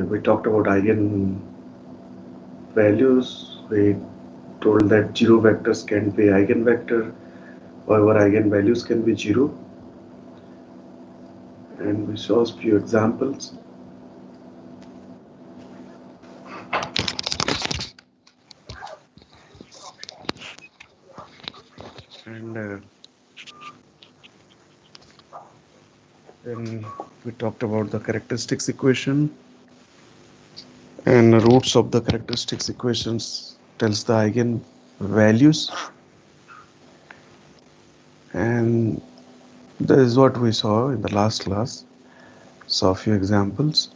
We talked about eigen values. We told that zero vectors can be eigenvector, however, eigenvalues can be zero, and we saw a few examples. And then we talked about the characteristics equation, and the roots of the characteristics equations tells the eigen values, and that is what we saw in the last class. Saw a few examples,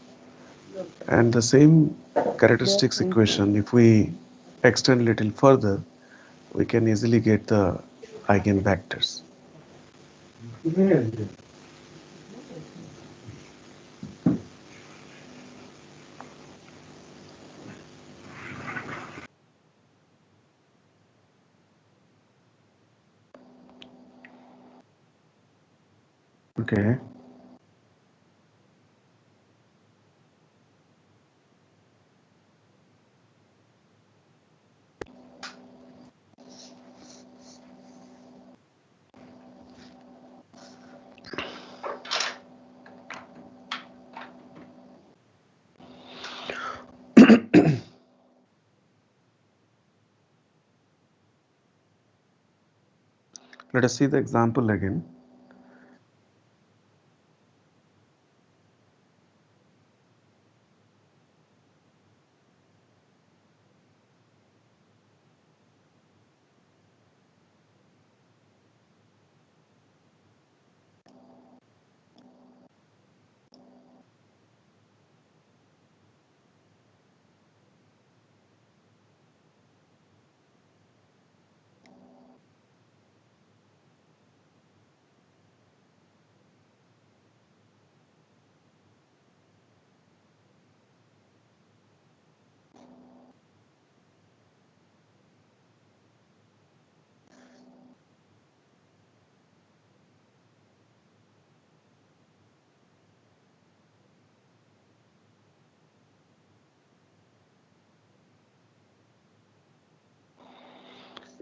and the same characteristics equation, if we extend a little further, we can easily get the eigenvectors. Okay. Let us see the example again.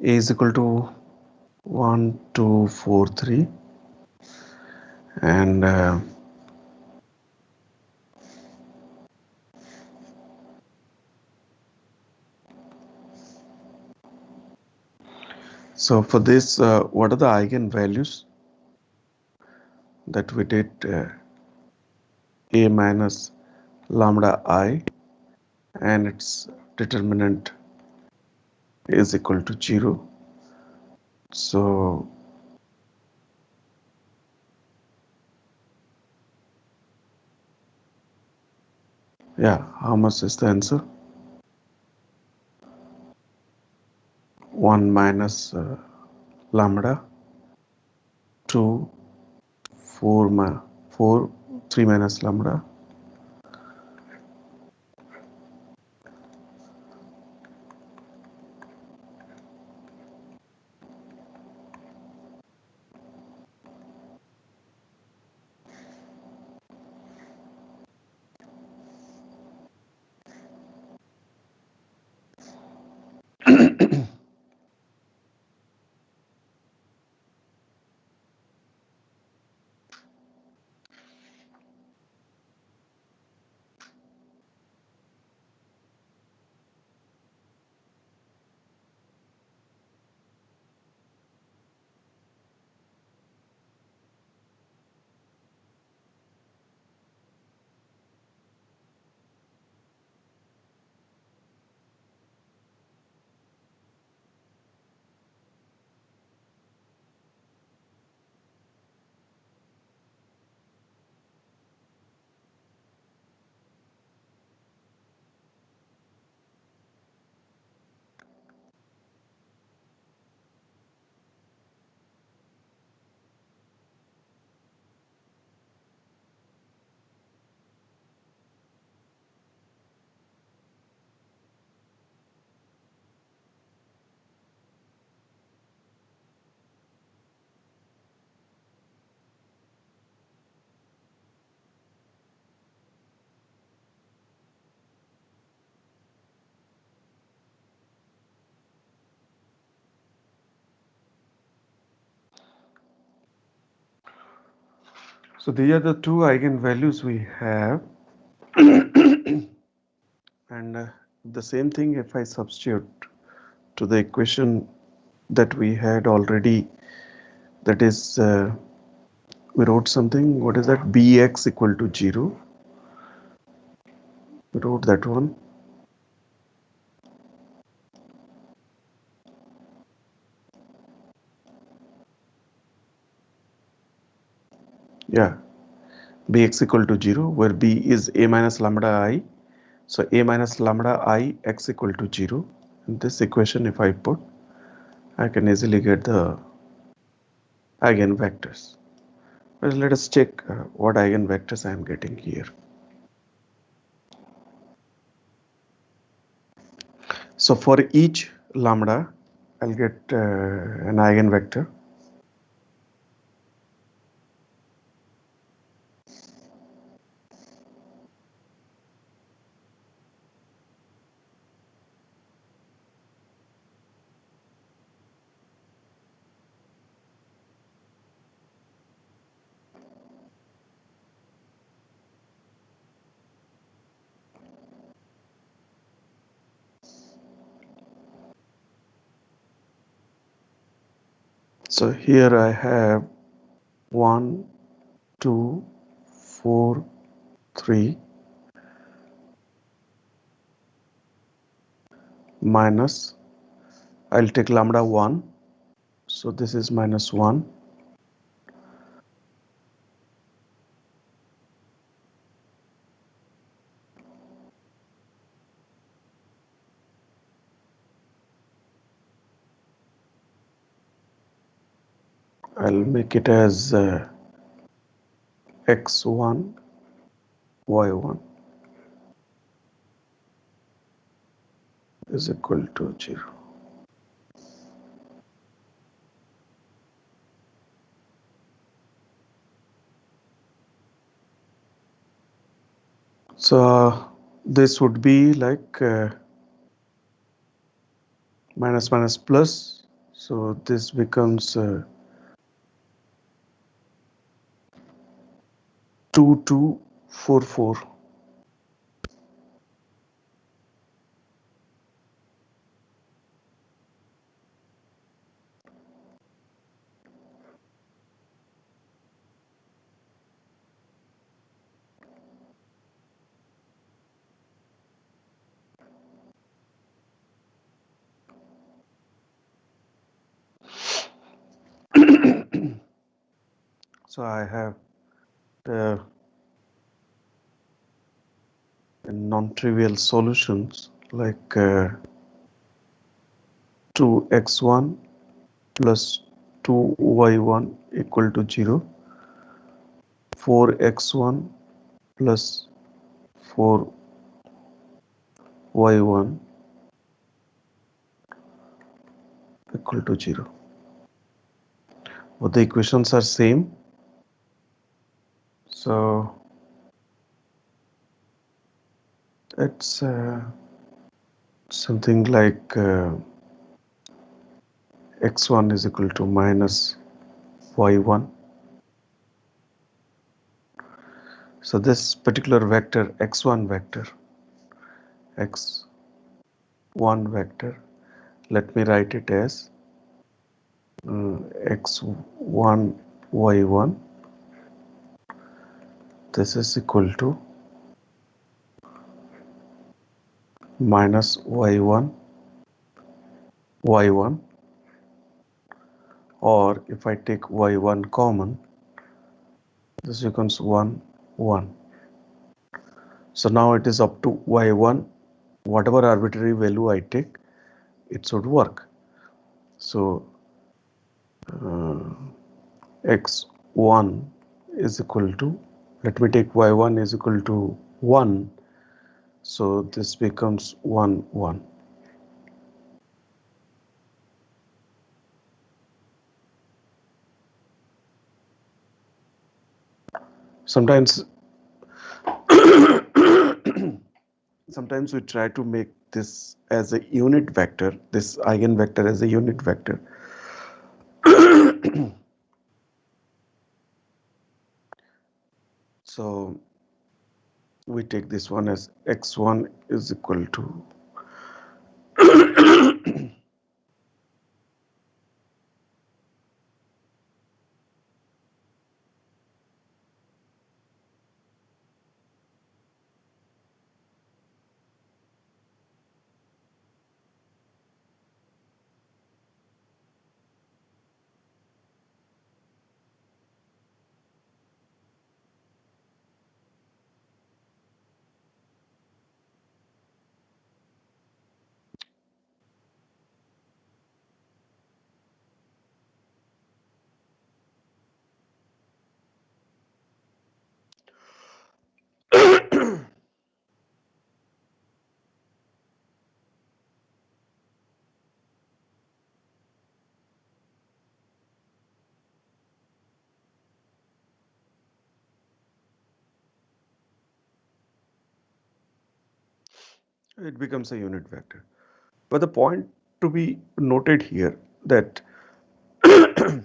A is equal to 1, 2, 4, 3, and so for this, what are the eigenvalues that we did? A minus lambda I, and its determinant is equal to 0. So yeah, how much is the answer? 1 minus lambda, 2, 4, 3 minus lambda. So these are the two eigenvalues we have. And the same thing if I substitute to the equation that we had already, that is we wrote something, what is that, bx equal to 0, we wrote that one. Yeah, bx equal to 0, where b is a minus lambda I. So a minus lambda I x equal to 0. In this equation, if I put, I can easily get the eigenvectors. Well, let us check what eigenvectors I am getting here. So for each lambda, I'll get an eigenvector. So here I have 1, 2, 4, 3 minus, I'll take lambda 1. So this is minus 1. I'll make it as x1, y1 is equal to 0. So this would be like minus minus plus. So this becomes 2244. So I have the non-trivial solutions like 2x1 plus 2y1 equal to 0, 4x1 plus 4y1 equal to 0. But the equations are same. So it's something like x1 is equal to minus y1. So this particular vector x1 vector, let me write it as x1 y1, this is equal to minus y1 y1, or if I take y1 common, this becomes 1 1. So now it is up to y1, whatever arbitrary value I take, it should work. So x1 is equal to, let me take y1 is equal to 1. So this becomes 1 1. Sometimes sometimes we try to make this as a unit vector, this eigenvector as a unit vector. So we take this one as x1 is equal to it becomes a unit vector. But the point to be noted here that I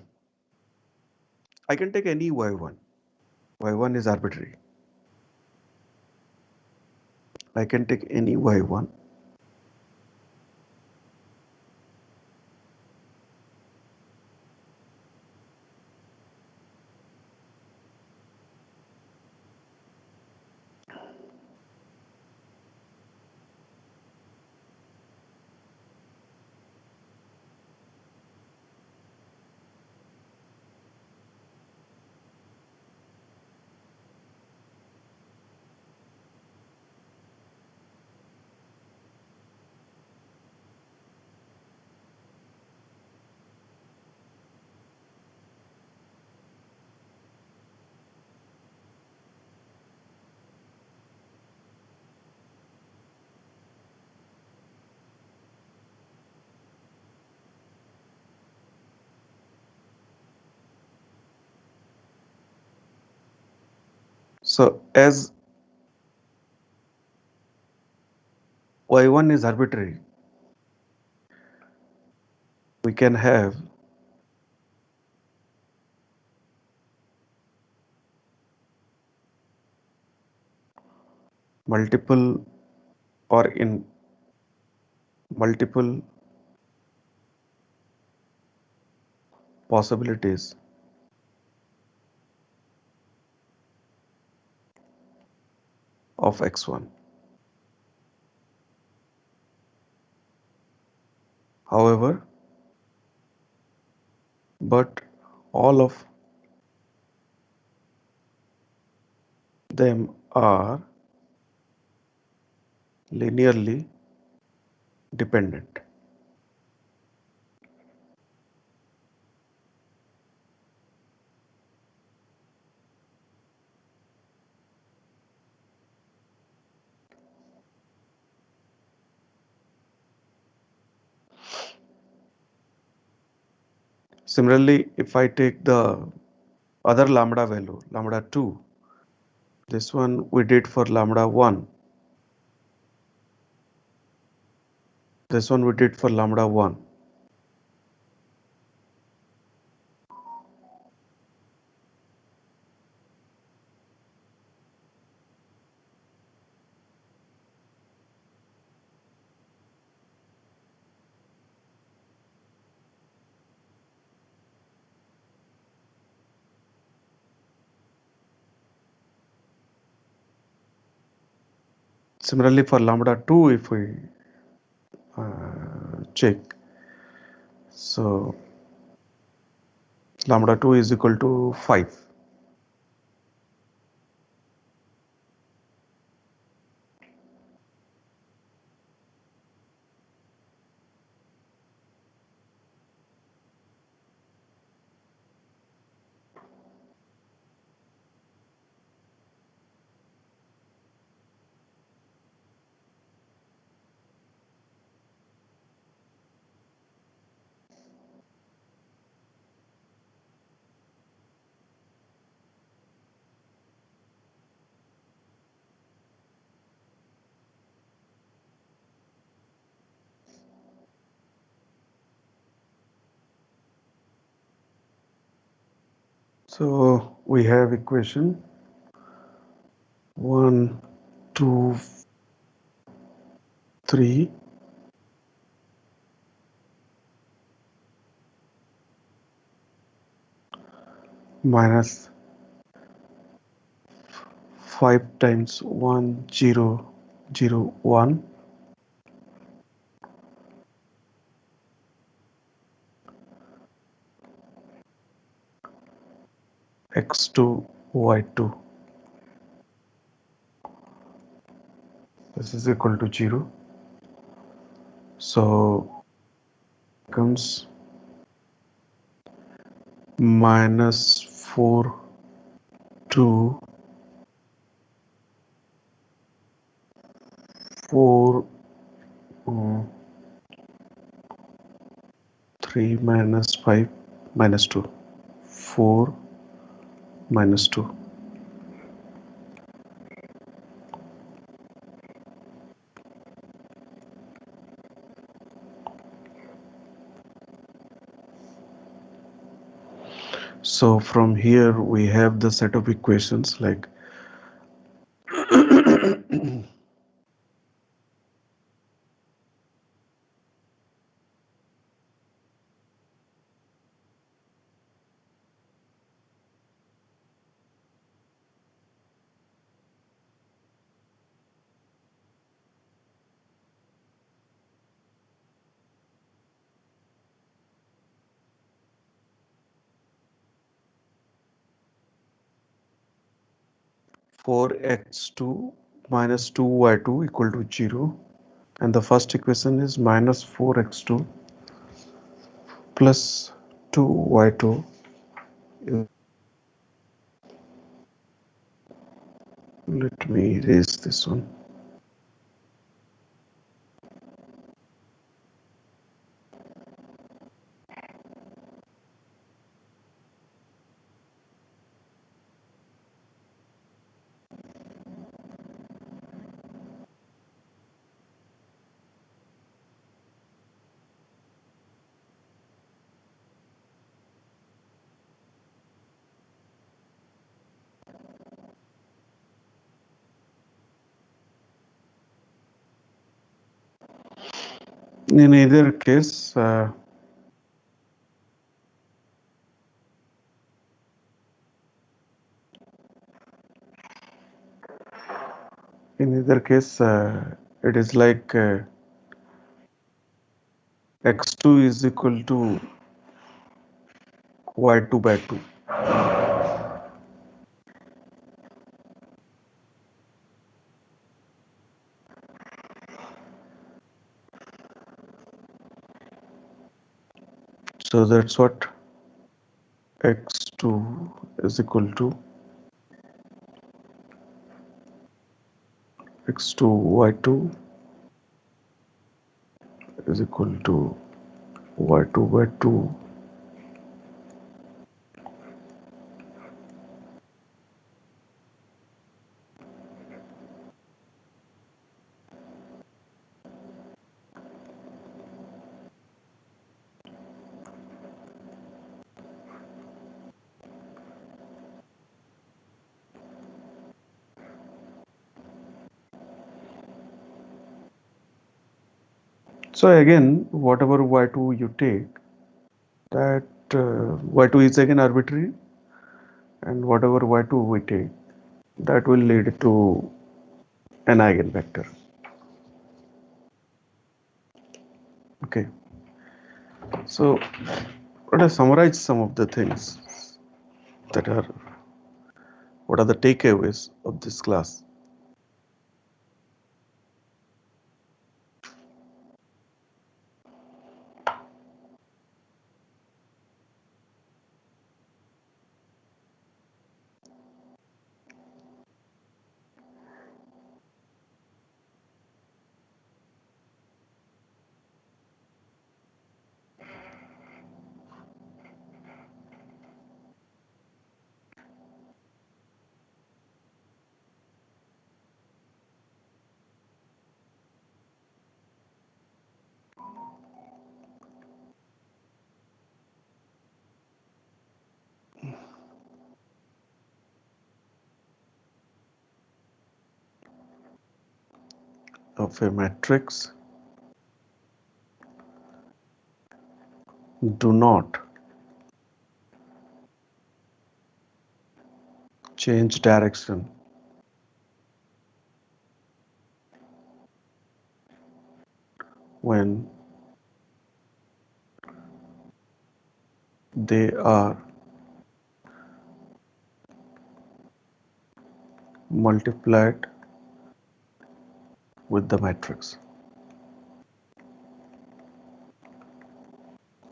can take any y1. Y1 is arbitrary. I can take any y1. So as y1 is arbitrary, we can have multiple or in multiple possibilities of x1. However, but all of them are linearly dependent. Similarly, if I take the other lambda value, lambda 2, this one we did for lambda 1, this one we did for lambda 1. Similarly, for lambda 2, if we check, so lambda 2 is equal to 5. So we have equation 1, 2, 3 minus 5 times 1, 0, 0, 1 x2 y2. This is equal to 0. So comes minus 4 2 4 3 minus 5 minus 2 4 minus 2. So from here we have the set of equations like 4x2 minus 2y2 equal to 0, and the first equation is minus 4x2 plus 2y2. Let me erase this one. In either case, it is like x2 is equal to y2 by 2. So that's what x2 is equal to x2 y2 is equal to y2 by 2. So again, whatever y2 you take, that y2 is again arbitrary, and whatever y2 we take, that will lead to an eigenvector. Okay, so let us summarize some of the things that are what are the takeaways of this class. of a matrix do not change direction when they are multiplied with the matrix.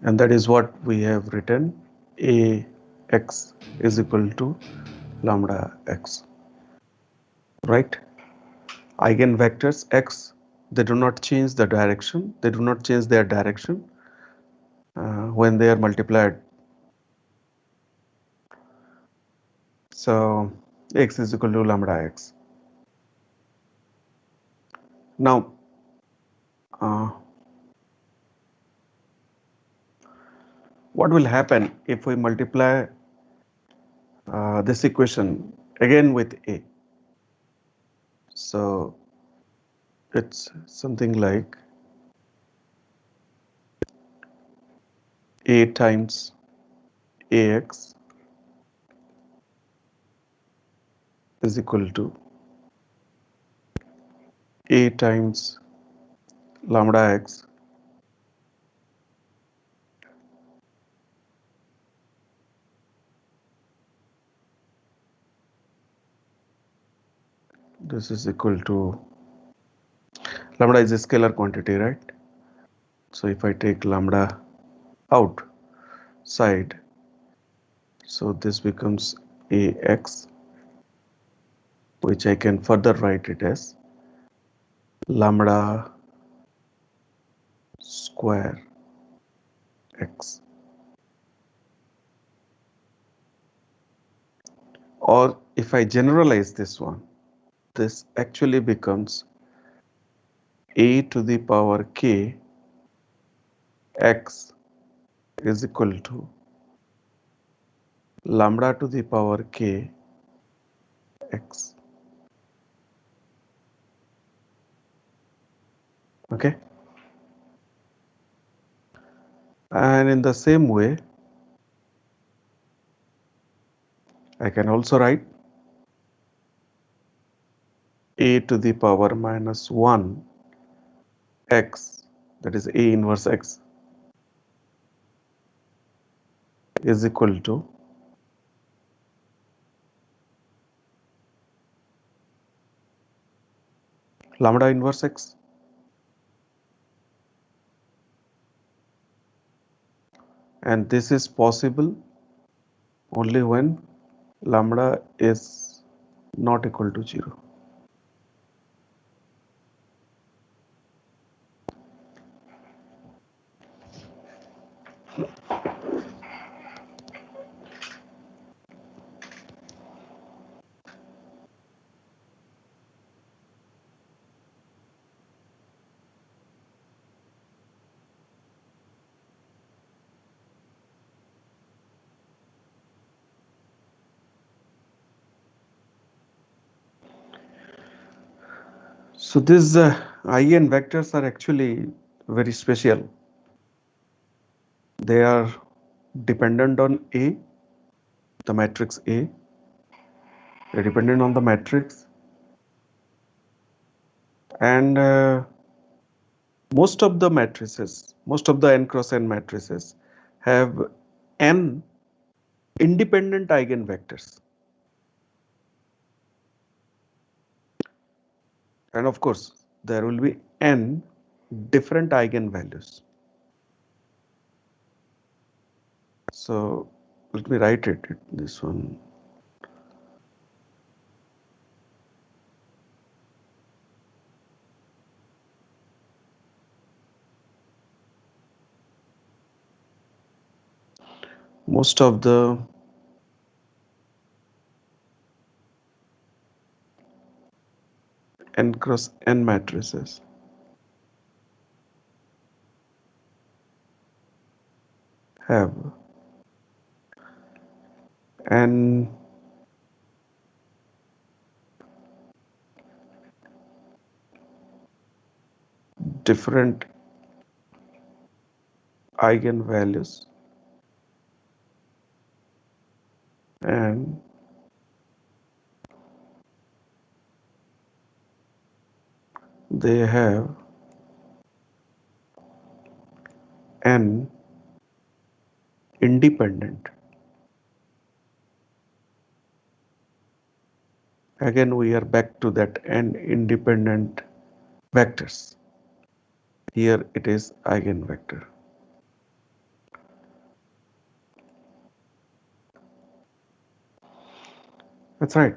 And that is what we have written: Ax is equal to lambda x, right? Eigenvectors x, they do not change the direction, they do not change their direction when they are multiplied. So x is equal to lambda x. Now what will happen if we multiply this equation again with a? So it's something like a times ax is equal to a times lambda x this is equal to lambda is a scalar quantity, right? So if I take lambda outside, so this becomes ax, which I can further write it as lambda square x. Or if I generalize this one, this actually becomes a to the power k x is equal to lambda to the power k x. Okay. And in the same way, I can also write a to the power minus 1 x, that is a inverse x, is equal to lambda inverse x. And this is possible only when lambda is not equal to 0. So these eigenvectors are actually very special. They are dependent on A, the matrix A. They're dependent on the matrix, and most of the matrices, most of the n cross n matrices have n independent eigenvectors. And of course, there will be n different eigenvalues. So let me write it, this one. Most of the n cross n matrices have n different eigenvalues and they have n independent. Again, we are back to that n independent vectors. Here it is eigenvector. That's right.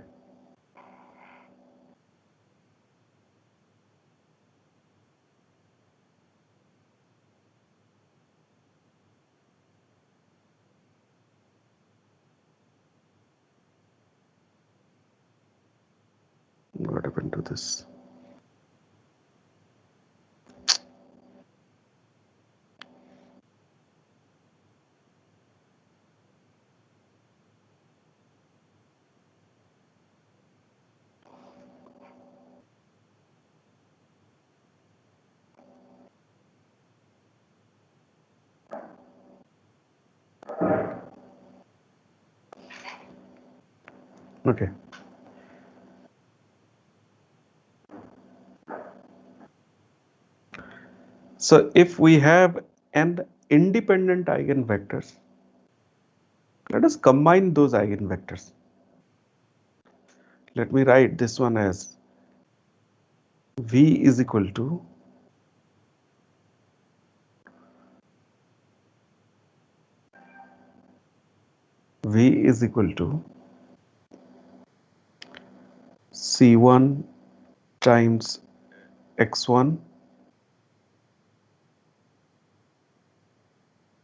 What happened to this? Okay. So if we have n independent eigenvectors, let us combine those eigenvectors. Let me write this one as V is equal to C1 times x1.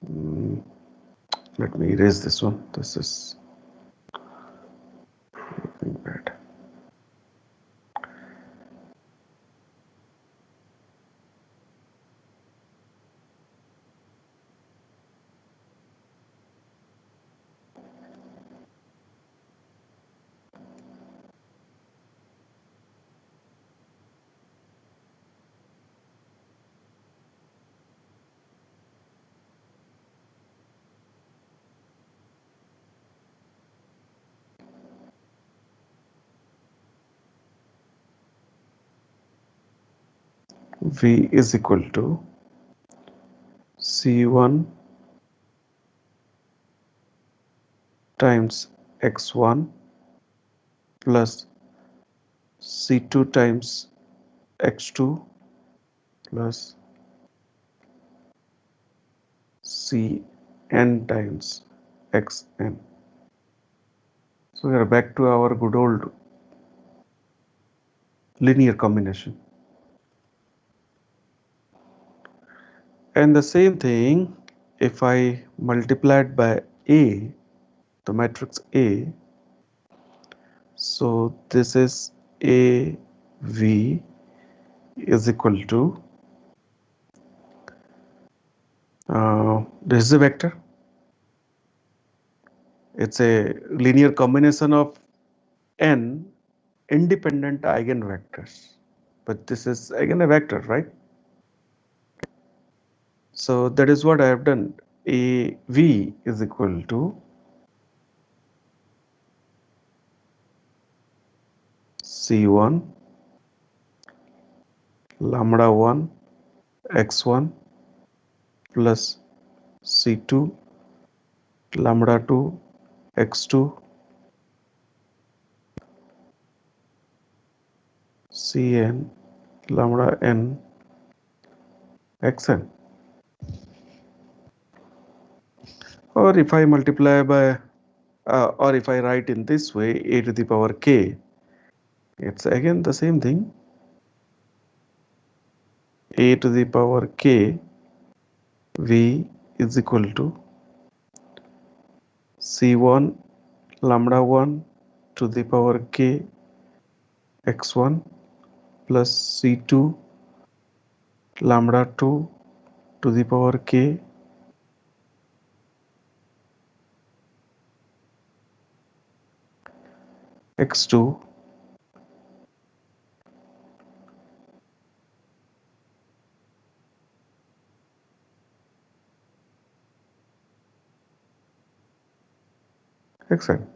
Mm, Let me erase this one. This is looking bad. V is equal to C1 times x1 plus C2 times x2 plus Cn times xn. So we are back to our good old linear combination. And the same thing, if I multiply it by A, the matrix A, so this is AV is equal to, this is a vector. It's a linear combination of n independent eigenvectors. But this is again a vector, right? So that is what I have done. AV is equal to C1 lambda 1 x1 plus C2 lambda 2 x2 Cn lambda n xn. Or if I multiply by or if I write in this way, a to the power k, it's again the same thing. A to the power k v is equal to C1 lambda 1 to the power k x1 plus C2 lambda 2 to the power k x2 Excellent.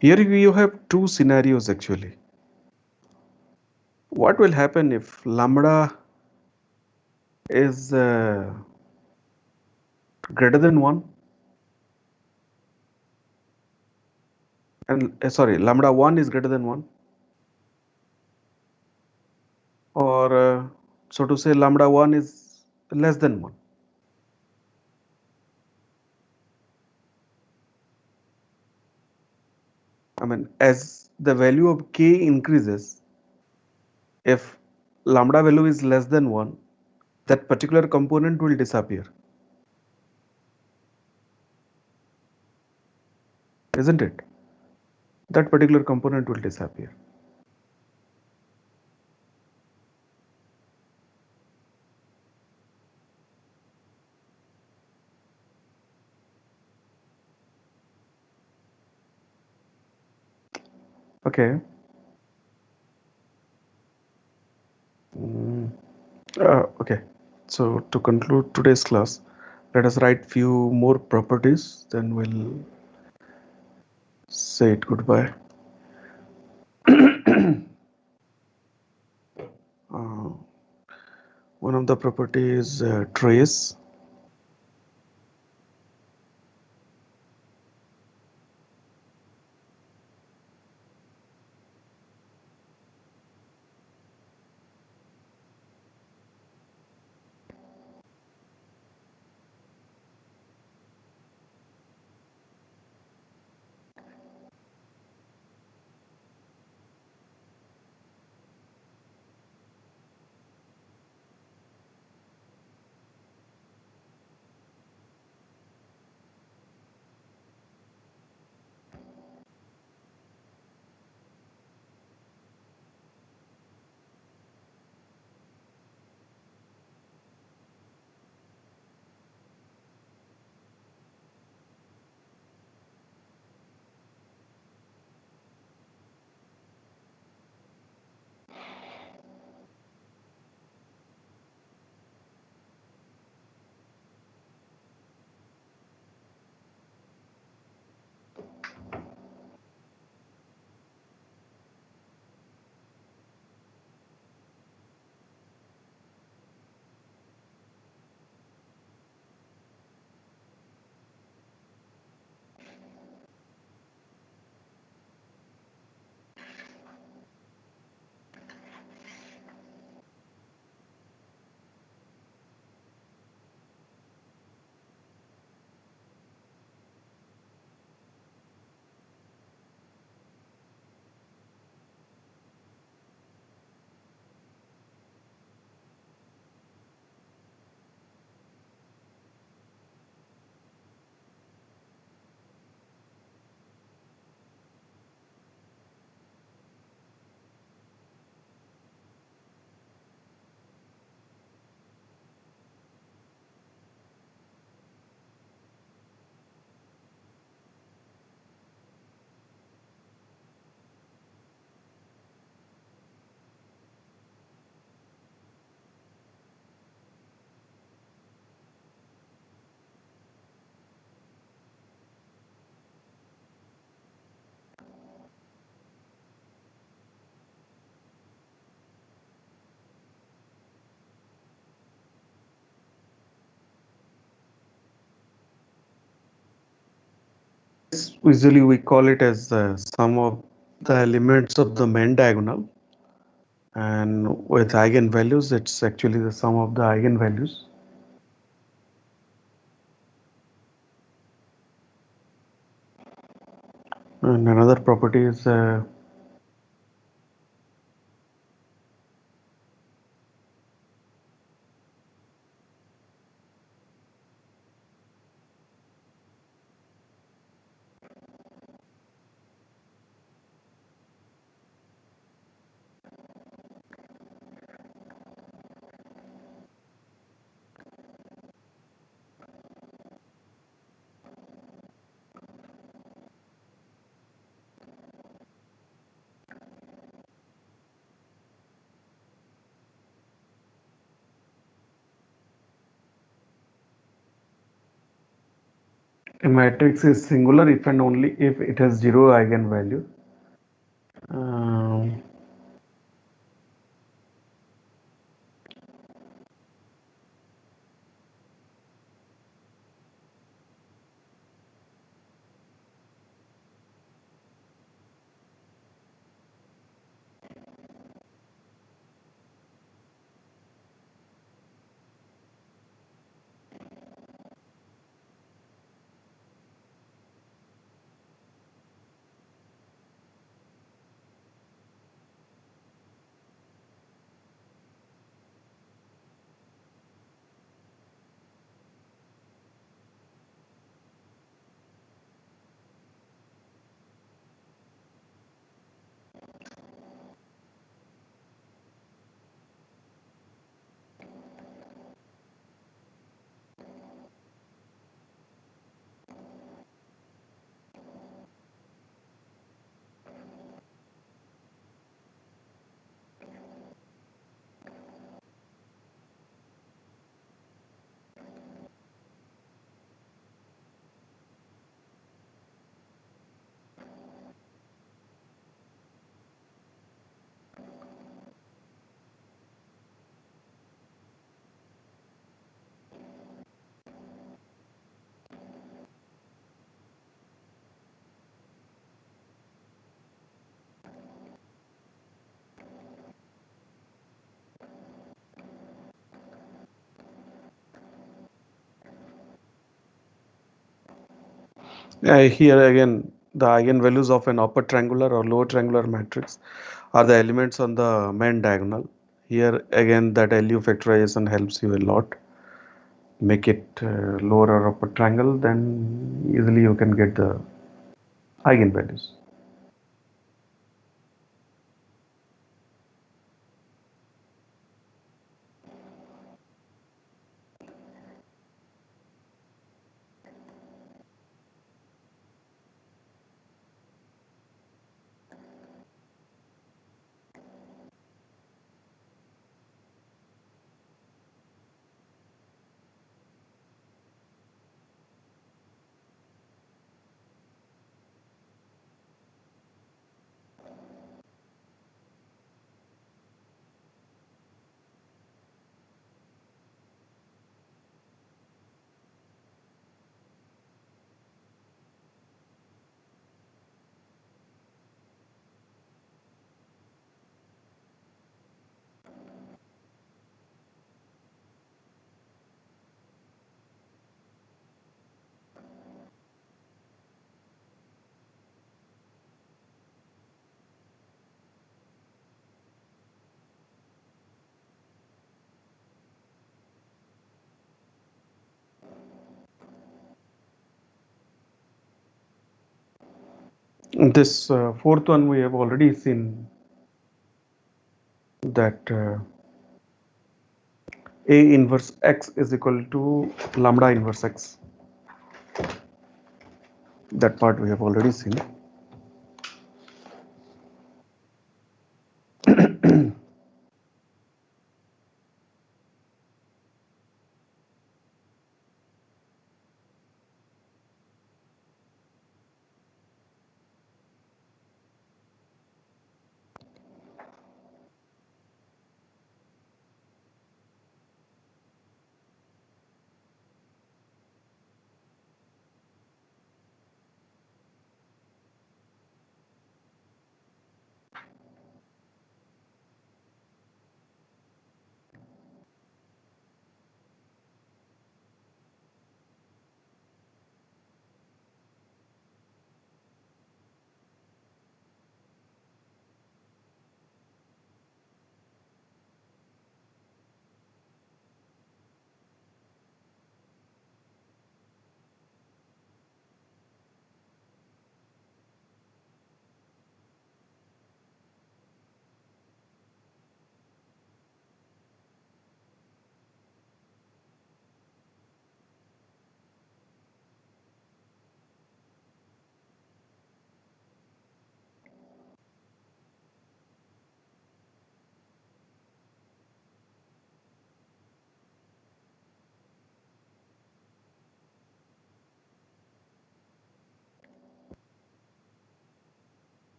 Here you have two scenarios actually. What will happen if lambda is greater than 1 and sorry, lambda 1 is greater than 1, or so to say lambda 1 is less than 1. I mean, as the value of k increases, if lambda value is less than 1, that particular component will disappear, isn't it? That particular component will disappear. Okay. Mm, okay. So to conclude today's class, let us write few more properties, then we'll say it goodbye. uh, One of the property is trace. Usually we call it as the sum of the elements of the main diagonal, and with eigenvalues, it's actually the sum of the eigenvalues. And another property is a matrix is singular if and only if it has zero eigenvalue. Um, Here again, the eigenvalues of an upper triangular or lower triangular matrix are the elements on the main diagonal. Here again, that LU factorization helps you a lot. Make it lower or upper triangle, then easily you can get the eigenvalues. This fourth one we have already seen that A inverse X is equal to lambda inverse X. That part we have already seen.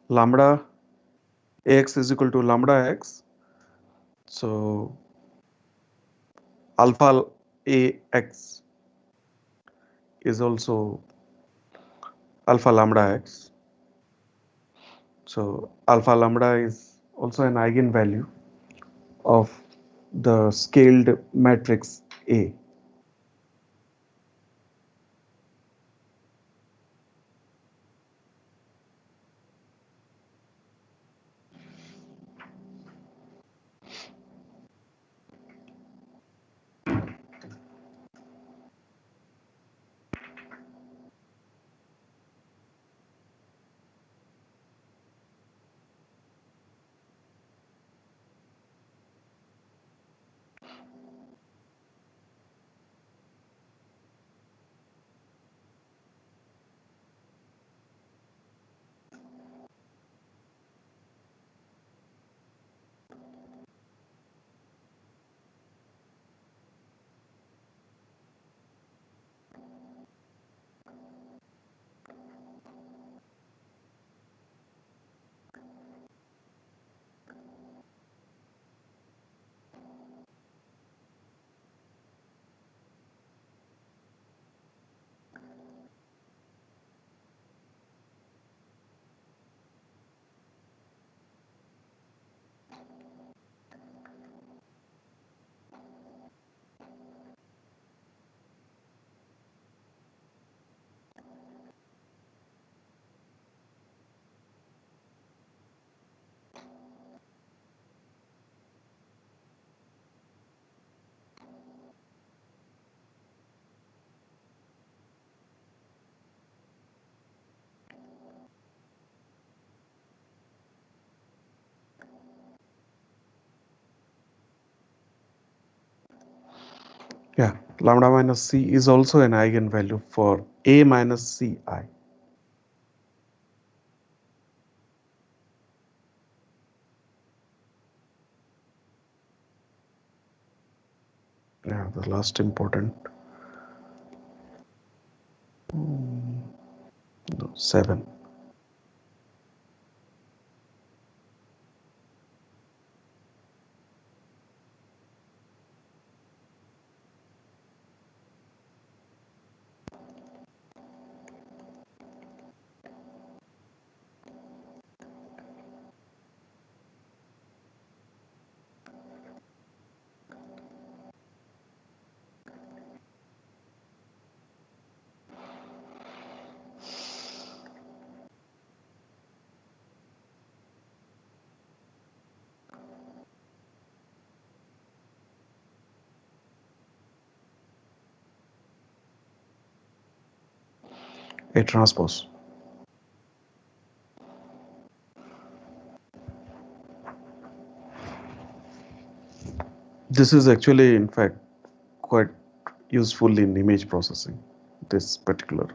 lambda x is equal to lambda x. So alpha ax is also alpha lambda x. So alpha lambda is also an eigenvalue of the scaled matrix A. Yeah, lambda minus c is also an eigenvalue for A minus Ci. Yeah, the last important. No, 7. A transpose. This is actually, in fact, quite useful in image processing. This particular,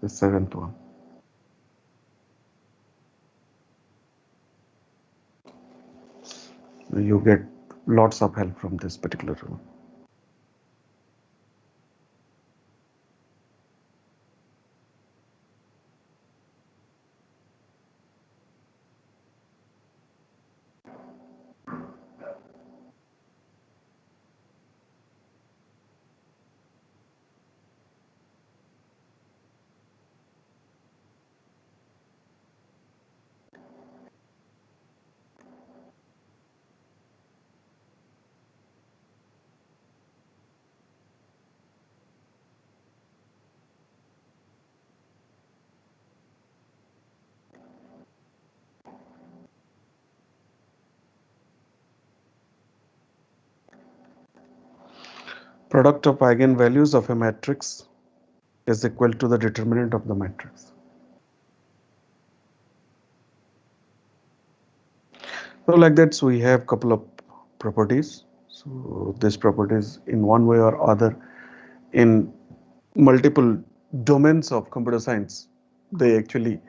the seventh one. You get lots of help from this particular one. Product of eigenvalues of a matrix is equal to the determinant of the matrix. So like that, so we have couple of properties. So these properties in one way or other in multiple domains of computer science, they actually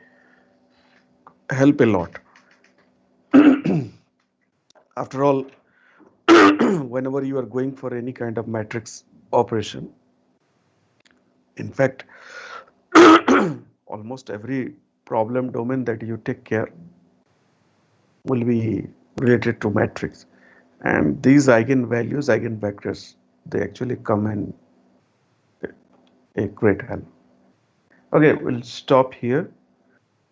help a lot. After all, whenever you are going for any kind of matrix operation, in fact, almost every problem domain that you take care will be related to matrix. And these eigenvalues, eigenvectors, they actually come in a great help. Okay, we'll stop here.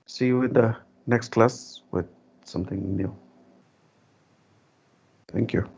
See you in the next class with something new. Thank you.